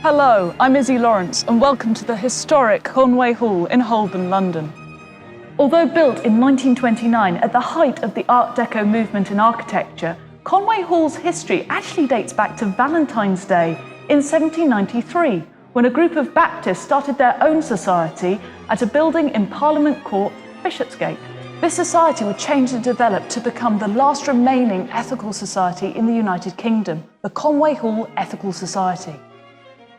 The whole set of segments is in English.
Hello, I'm Izzy Lawrence and welcome to the historic Conway Hall in Holborn, London. Although built in 1929 at the height of the Art Deco movement in architecture, Conway Hall's history actually dates back to Valentine's Day in 1793, when a group of Baptists started their own society at a building in Parliament Court, Bishopsgate. This society would change and develop to become the last remaining ethical society in the United Kingdom, the Conway Hall Ethical Society.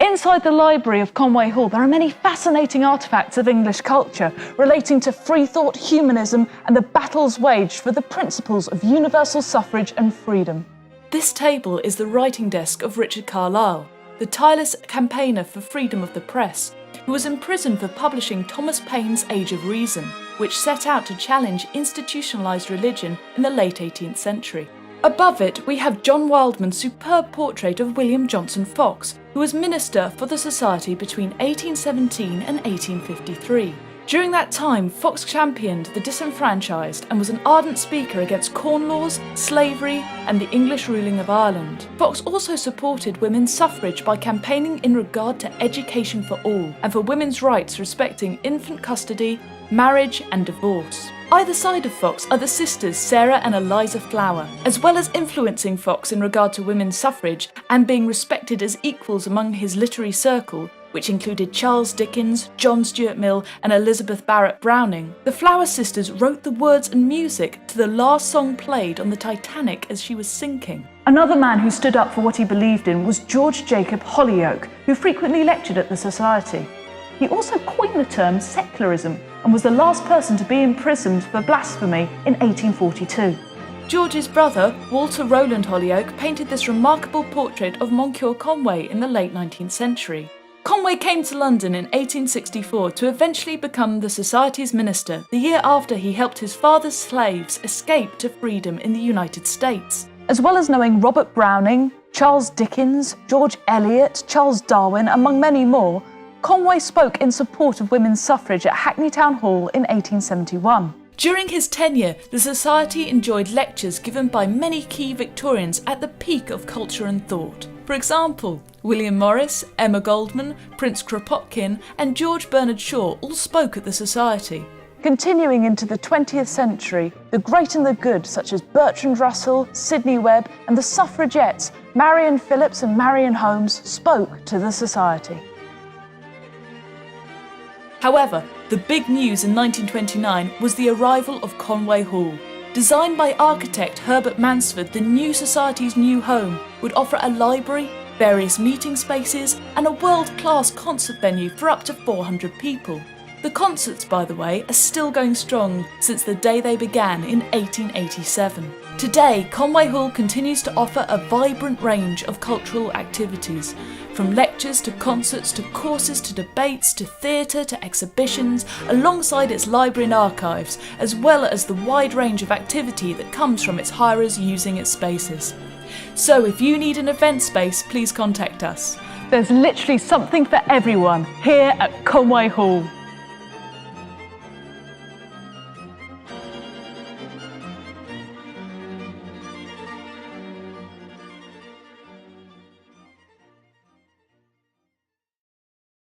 Inside the library of Conway Hall, there are many fascinating artefacts of English culture relating to free thought, humanism, and the battles waged for the principles of universal suffrage and freedom. This table is the writing desk of Richard Carlile, the tireless campaigner for freedom of the press, who was imprisoned for publishing Thomas Paine's Age of Reason, which set out to challenge institutionalised religion in the late 18th century. Above it, we have John Wildman's superb portrait of William Johnson Fox, who was minister for the Society between 1817 and 1853. During that time, Fox championed the disenfranchised and was an ardent speaker against Corn Laws, slavery, and the English ruling of Ireland. Fox also supported women's suffrage by campaigning in regard to education for all and for women's rights respecting infant custody, marriage, and divorce. Either side of Fox are the sisters Sarah and Eliza Flower, as well as influencing Fox in regard to women's suffrage and being respected as equals among his literary circle, which included Charles Dickens, John Stuart Mill, and Elizabeth Barrett Browning. The Flower sisters wrote the words and music to the last song played on the Titanic as she was sinking. Another man who stood up for what he believed in was George Jacob Holyoake, who frequently lectured at the Society. He also coined the term secularism and was the last person to be imprisoned for blasphemy in 1842. George's brother, Walter Rowland Holyoake, painted this remarkable portrait of Moncure Conway in the late 19th century. Conway came to London in 1864 to eventually become the Society's minister the year after he helped his father's slaves escape to freedom in the United States. As well as knowing Robert Browning, Charles Dickens, George Eliot, Charles Darwin, among many more, Conway spoke in support of women's suffrage at Hackney Town Hall in 1871. During his tenure, the Society enjoyed lectures given by many key Victorians at the peak of culture and thought. For example, William Morris, Emma Goldman, Prince Kropotkin, and George Bernard Shaw all spoke at the Society. Continuing into the 20th century, the great and the good, such as Bertrand Russell, Sidney Webb, and the suffragettes, Marion Phillips and Marion Holmes, spoke to the Society. However, the big news in 1929 was the arrival of Conway Hall. Designed by architect Herbert Mansford, the new Society's new home would offer a library, various meeting spaces, and a world-class concert venue for up to 400 people. The concerts, by the way, are still going strong since the day they began in 1887. Today, Conway Hall continues to offer a vibrant range of cultural activities, from lectures to concerts to courses to debates to theatre to exhibitions, alongside its library and archives, as well as the wide range of activity that comes from its hirers using its spaces. So if you need an event space, please contact us. There's literally something for everyone here at Conway Hall.